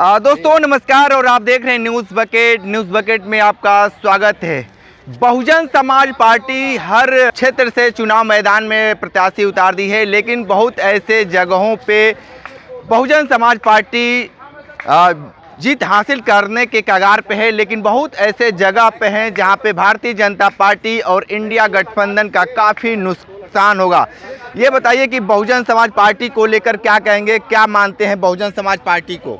दोस्तों नमस्कार और आप देख रहे हैं न्यूज़ बकेट में आपका स्वागत है। बहुजन समाज पार्टी हर क्षेत्र से चुनाव मैदान में प्रत्याशी उतार दी है, लेकिन बहुत ऐसे जगहों पे बहुजन समाज पार्टी जीत हासिल करने के कगार पे है, लेकिन बहुत ऐसे जगह पे हैं जहां पे भारतीय जनता पार्टी और इंडिया गठबंधन का काफ़ी नुकसान होगा। ये बताइए कि बहुजन समाज पार्टी को लेकर क्या कहेंगे, क्या मानते हैं बहुजन समाज पार्टी को?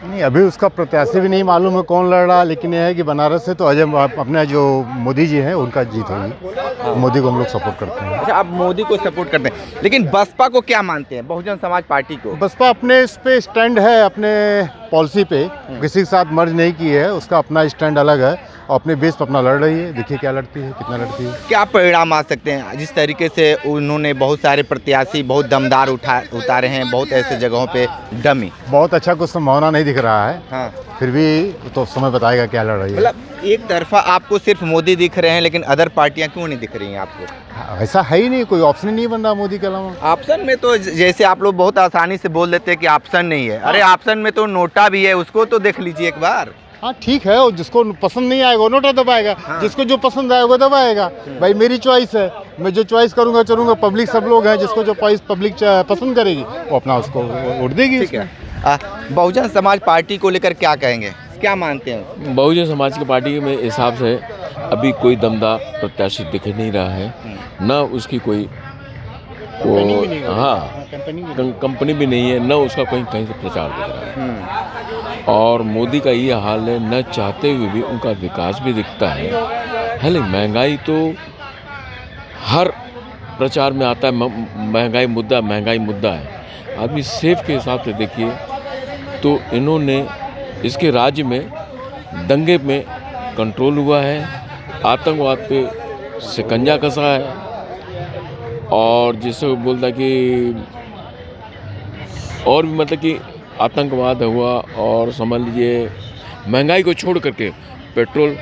नहीं, अभी उसका प्रत्याशी भी नहीं मालूम है कौन लड़ रहा, लेकिन यह है कि बनारस से तो अपने जो मोदी जी हैं उनका जीत होगी। मोदी को हम लोग सपोर्ट करते हैं। अच्छा, आप मोदी को सपोर्ट करते हैं, लेकिन बसपा को क्या मानते हैं, बहुजन समाज पार्टी को? बसपा अपने इस पे स्टैंड है, अपने पॉलिसी पे किसी के साथ मर्ज नहीं की है, उसका अपना स्टैंड अलग है और अपने बेस पर अपना लड़ रही है। देखिए क्या लड़ती है, कितना लड़ती है। क्या परिणाम आ सकते हैं? जिस तरीके से उन्होंने बहुत सारे प्रत्याशी बहुत दमदार उतारे हैं, बहुत ऐसे जगहों पे डमी, बहुत अच्छा कुछ संभावना नहीं दिख रहा है। हाँ, फिर भी तो समय बताएगा क्या लड़ रही है। मतलब एक तरफा आपको सिर्फ मोदी दिख रहे हैं, लेकिन अदर पार्टियां क्यों नहीं दिख रही हैं आपको? ऐसा है ही नहीं, कोई ऑप्शन ही नहीं बन रहा मोदी के अलावा। ऑप्शन में तो जैसे आप लोग बहुत आसानी से बोल देते हैं कि ऑप्शन नहीं है। अरे ऑप्शन में तो नोटा भी है, उसको तो देख लीजिए एक बार। हाँ ठीक है, और जिसको पसंद नहीं आएगा वो नोटा दबाएगा। हाँ। जिसको जो पसंद आएगा वो दबाएगा। भाई मेरी चॉइस है, मैं जो चॉइस करूंगा चलूंगा। पब्लिक सब लोग हैं, जिसको जो पब्लिक पसंद करेगी वो अपना उसको वोट देगी। ठीक है, बहुजन समाज पार्टी को लेकर क्या कहेंगे, क्या मानते हैं? बहुजन समाज की पार्टी में हिसाब से अभी कोई दमदार प्रत्याशी दिख नहीं रहा है, न उसकी कोई कंपनी भी नहीं है, न उसका कहीं से प्रचार दिख रहा है। और मोदी का ये हाल है, न चाहते हुए भी उनका विकास भी दिखता है। हालांकि महंगाई तो हर प्रचार में आता है, महंगाई मुद्दा है। आदमी सेफ के हिसाब से देखिए तो इन्होंने इसके राज्य में दंगे में कंट्रोल हुआ है, आतंकवाद पे शिकंजा कसा है, और जिससे वो बोलता है कि और भी मतलब कि आतंकवाद हुआ, और समझ लीजिए महंगाई को छोड़ करके पेट्रोल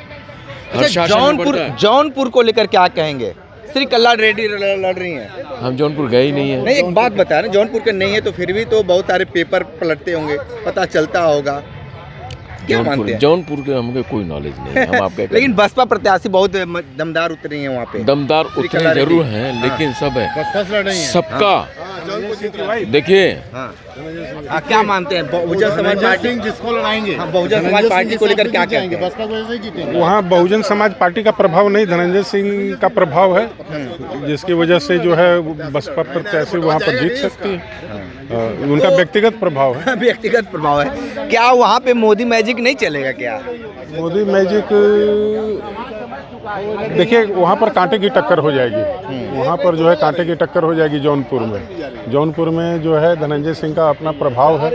हर शासन में बढ़ता है। जौनपुर को लेकर क्या कहेंगे? श्री कल्लार रेड्डी लड़ रही हैं। हम जौनपुर गए ही नहीं है। नहीं, एक बात बता रहे, जौनपुर के नहीं है तो फिर भी तो बहुत सारे पेपर पलटते होंगे, पता चलता होगा। क्या मानते हैं? जौनपुर के हमको कोई नॉलेज नहीं है, हम आपके लेकिन बसपा प्रत्याशी बहुत दमदार उतरी हैं वहाँ पे। दमदार उतरे जरूर हैं, लेकिन सब है सबका। देखिए क्या मानते हैं बहुजन समाज पार्टी जिसको लड़ाएंगे, बहुजन समाज पार्टी को लेकर क्या कहेंगे? बसपा को ऐसे ही जीतेंगे। वहाँ बहुजन समाज पार्टी का प्रभाव नहीं, धनंजय सिंह का प्रभाव है, जिसकी वजह से जो है बसपा प्रत्याशी वहाँ पर जीत सकती है। उनका व्यक्तिगत प्रभाव है। व्यक्तिगत प्रभाव है। क्या वहाँ पे मोदी मैजिक नहीं चलेगा क्या? मोदी मैजिक देखिए, वहाँ पर कांटे की टक्कर हो जाएगी। वहाँ पर जो है कांटे की टक्कर हो जाएगी जौनपुर में जो है धनंजय सिंह का अपना प्रभाव है।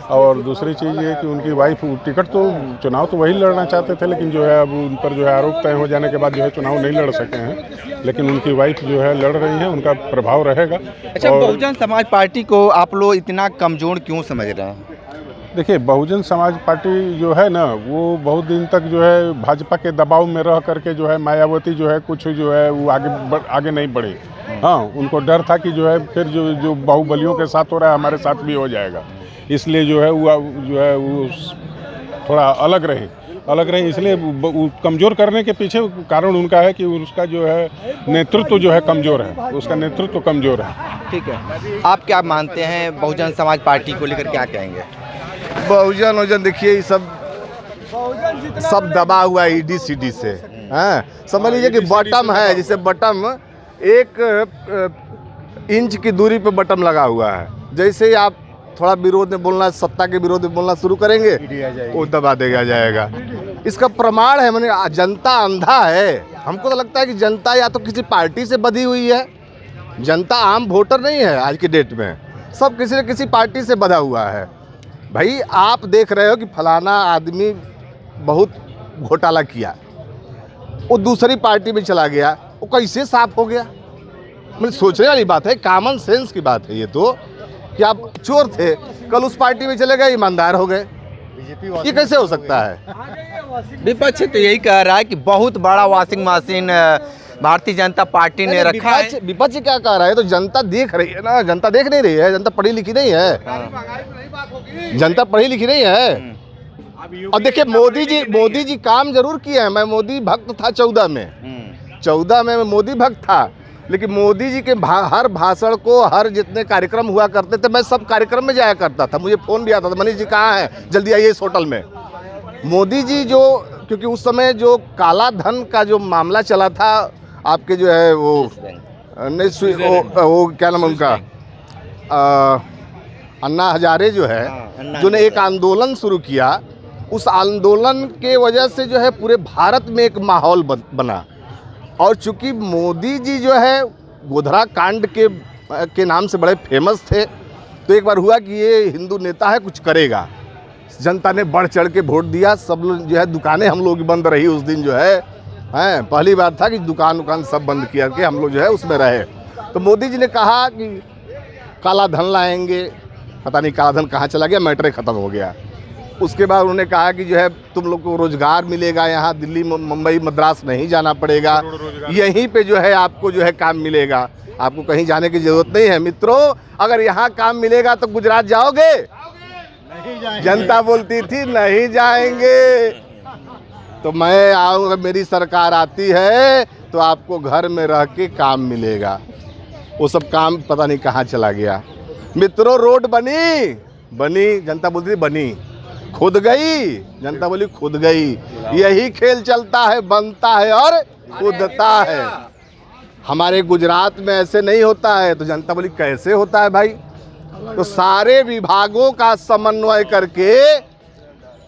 और दूसरी चीज़ ये कि उनकी वाइफ टिकट तो चुनाव तो वही लड़ना चाहते थे, लेकिन जो है अब उन पर जो है आरोप तय हो जाने के बाद जो है चुनाव नहीं लड़ सके हैं, लेकिन उनकी वाइफ जो है लड़ रही हैं, उनका प्रभाव रहेगा। अच्छा, बहुजन समाज पार्टी को आप लोग इतना कमजोर क्यों समझ रहे हैं? देखिए, बहुजन समाज पार्टी जो है ना, वो बहुत दिन तक जो है भाजपा के दबाव में रह करके जो है मायावती जो है कुछ जो है वो आगे नहीं बढ़ी। हाँ, उनको डर था कि जो है फिर जो बाहुबलियों के साथ हो रहा है हमारे साथ भी हो जाएगा, इसलिए जो है वो थोड़ा अलग रहे। इसलिए कमज़ोर करने के पीछे कारण उनका है कि उसका जो है नेतृत्व जो है कमज़ोर है, उसका नेतृत्व कमज़ोर है। ठीक है, आप क्या मानते हैं बहुजन समाज पार्टी को लेकर क्या कहेंगे? बहुजन देखिए, ये सब दबा हुआ है ईडी सीडी से। हैं, समझ लीजिए कि बटम है, जिसे बटम 1 इंच की दूरी पे बटम लगा हुआ है। जैसे ही आप थोड़ा विरोध में बोलना, सत्ता के विरोध में बोलना शुरू करेंगे, वो दबा देगा जाएगा। इसका प्रमाण है, मैंने जनता अंधा है। हमको तो लगता है कि जनता या तो किसी पार्टी से बधी हुई है। जनता आम वोटर नहीं है आज की डेट में, सब किसी न किसी पार्टी से बधा हुआ है। भाई आप देख रहे हो कि फलाना आदमी बहुत घोटाला किया, वो दूसरी पार्टी में चला गया, वो कैसे साफ हो गया? मतलब सोचने वाली बात है, कॉमन सेंस की बात है ये तो, कि आप चोर थे, कल उस पार्टी में चले गए, ईमानदार हो गए। ये कैसे हो सकता है? विपक्ष तो यही कह रहा है कि बहुत बड़ा washing machine Bharatiya Janata party ने रखा है। विपक्ष क्या कह रहा है? तो जनता देख रही है ना, जनता देख नहीं रही है, जनता पढ़ी लिखी नहीं है, जनता पढ़ी लिखी नहीं है। और देखिए मोदी जी काम जरूर किए हैं। मैं मोदी भक्त था 14 में मैं मोदी भक्त था, लेकिन मोदी जी के हर भाषण को, हर जितने कार्यक्रम हुआ करते थे, मैं सब कार्यक्रम में जाया करता था। मुझे फोन भी आता था, मनीष जी कहाँ हैं, जल्दी आइए इस होटल में। मोदी जी जो, क्योंकि उस समय जो काला धन का जो मामला चला था, आपके जो है वो क्या नाम है उनका, अन्ना हजारे जो है, जो ने एक आंदोलन शुरू किया, उस आंदोलन के वजह से जो है पूरे भारत में एक माहौल बना। और चूंकि मोदी जी जो है गोधरा कांड के नाम से बड़े फेमस थे, तो एक बार हुआ कि ये हिंदू नेता है, कुछ करेगा। जनता ने बढ़ चढ़ के वोट दिया। सब लोग जो है, दुकानें हम लोग की बंद रही उस दिन जो है, पहली बार था कि दुकान सब बंद किया के हम लोग जो है उसमें रहे। तो मोदी जी ने कहा कि काला धन लाएंगे, पता नहीं काला धन कहाँ चला गया, मैटर ख़त्म हो गया। उसके बाद उन्होंने कहा कि जो है तुम लोग को रोजगार मिलेगा, यहाँ दिल्ली मुंबई मद्रास नहीं जाना पड़ेगा, यहीं पे जो है आपको जो है काम मिलेगा, आपको कहीं जाने की जरूरत नहीं है। मित्रों, अगर यहाँ काम मिलेगा तो गुजरात जाओगे? जनता बोलती थी नहीं जाएंगे। तो मैं आऊँगा, मेरी सरकार आती है तो आपको घर में रह के काम मिलेगा। वो सब काम पता नहीं कहाँ चला गया। मित्रों, रोड बनी, जनता बोलती थी बनी, खुद गई, जनता बोली खुद गई। यही खेल चलता है, बनता है और कूदता है। हमारे गुजरात में ऐसे नहीं होता है। तो जनता बोली कैसे होता है भाई? तो सारे विभागों का समन्वय करके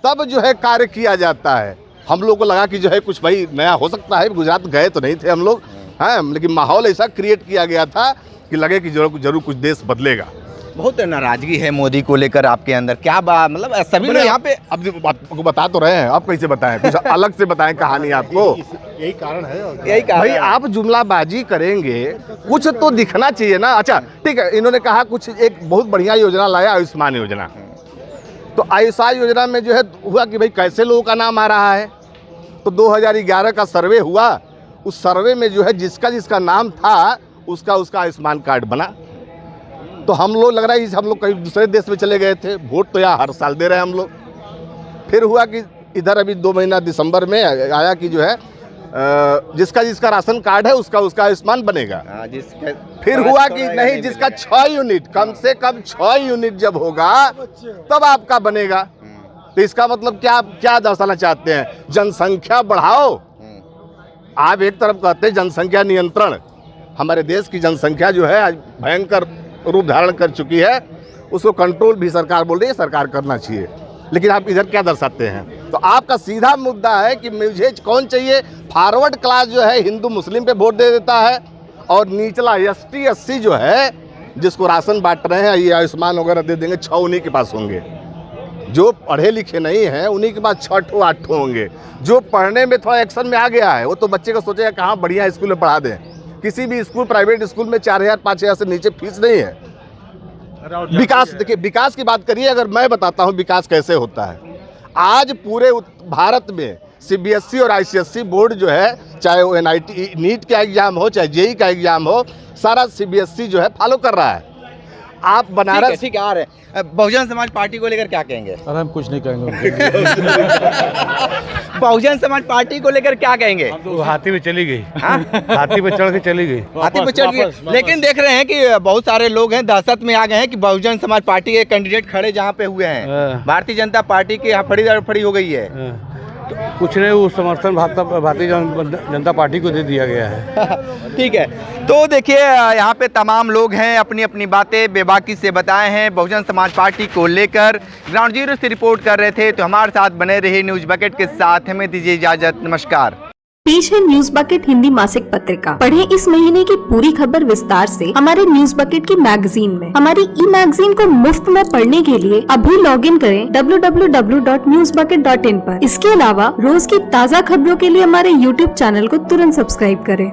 तब जो है कार्य किया जाता है। हम लोग को लगा कि जो है कुछ भाई नया हो सकता है, गुजरात गए तो नहीं थे हम लोग, हैं, लेकिन माहौल ऐसा क्रिएट किया गया था कि लगे कि जरूर कुछ देश बदलेगा। बहुत नाराजगी है मोदी को लेकर आपके अंदर, क्या बात, मतलब सभी लोग यहाँ पे अब आपको बता तो रहे हैं, आप कैसे बताएं, कुछ अलग से बताएं कहानी आपको। यही कारण है, यही कारण भाई है। आप जुमलाबाजी करेंगे, कुछ तो दिखना चाहिए ना। अच्छा ठीक है, इन्होंने कहा कुछ एक बहुत बढ़िया योजना लाया, आयुष्मान योजना। तो आयुष्मान योजना में जो है हुआ कि भाई कैसे लोगों का नाम आ रहा है। तो 2011 का सर्वे हुआ, उस सर्वे में जो है जिसका नाम था उसका आयुष्मान कार्ड बना। तो हम लोग लग रहा है हम लोग कहीं दूसरे देश में चले गए थे। वोट तो यहाँ हर साल दे रहे हैं हम लोग। फिर हुआ कि इधर अभी 2 महीना दिसंबर में आया कि जो है जिसका राशन कार्ड है उसका आयुष्मान बनेगा। फिर हुआ कि नहीं, जिसका 6 यूनिट, कम से कम 6 यूनिट जब होगा तब आपका बनेगा। तो इसका मतलब क्या दर्शाना चाहते हैं? जनसंख्या बढ़ाओ। आप एक तरफ कहते हैं जनसंख्या नियंत्रण, हमारे देश की जनसंख्या जो है आज भयंकर रूप धारण कर चुकी है, उसको कंट्रोल भी सरकार बोल रही है, सरकार करना चाहिए। लेकिन आप इधर क्या दर्शाते हैं? तो आपका सीधा मुद्दा है कि मुझे कौन चाहिए? फॉरवर्ड क्लास जो है हिंदू मुस्लिम पे वोट दे देता है, और निचला ST SC जो है जिसको राशन बांट रहे हैं, ये आयुष्मान वगैरह दे देंगे, 6 उन्हीं के पास होंगे। जो पढ़े लिखे नहीं हैं उन्हीं के पास 6 8 होंगे। जो पढ़ने में थोड़ा एक्शन में आ गया है वो तो बच्चे को सोचेगा कहाँ बढ़िया स्कूल में पढ़ा दें। किसी भी स्कूल, प्राइवेट स्कूल में 4000 5000 से नीचे फीस नहीं है। विकास, देखिए विकास की बात करिए, अगर मैं बताता हूँ विकास कैसे होता है। आज पूरे भारत में CBSE और ICSE बोर्ड जो है, चाहे वो NIT नीट का एग्जाम हो, चाहे JEE का एग्जाम हो, सारा CBSE जो है फॉलो कर रहा है। आप बनारस, ठीक है, आ रहे हैं। बहुजन समाज पार्टी को लेकर क्या कहेंगे? अरे हम कुछ नहीं कहेंगे। बहुजन समाज पार्टी को लेकर क्या कहेंगे? वो हाथी पे चली गई, हाथी पे चढ़ के चली गई, हाथी पे चढ़ गई। लेकिन देख रहे हैं कि बहुत सारे लोग हैं दहशत में आ गए हैं कि बहुजन समाज पार्टी के कैंडिडेट खड़े जहाँ पे हुए हैं, भारतीय जनता पार्टी की हफड़ी हो गई है। कुछ नहीं, वो समर्थन भारतीय जनता पार्टी को दे दिया गया है। ठीक है, तो देखिए यहाँ पे तमाम लोग हैं, अपनी अपनी बातें बेबाकी से बताए हैं बहुजन समाज पार्टी को लेकर। ग्राउंड जीरो से रिपोर्ट कर रहे थे, तो हमारे साथ बने रहे न्यूज बकेट के साथ। हमें दीजिए इजाजत, नमस्कार। पेश है न्यूज बकेट हिंदी मासिक पत्रिका। पढ़ें इस महीने की पूरी खबर विस्तार से हमारे न्यूज बकेट की मैगजीन में। हमारी मैगजीन को मुफ्त में पढ़ने के लिए अभी लॉगिन करें www.newsbucket.in पर। इसके अलावा रोज की ताज़ा खबरों के लिए हमारे YouTube चैनल को तुरंत सब्सक्राइब करें।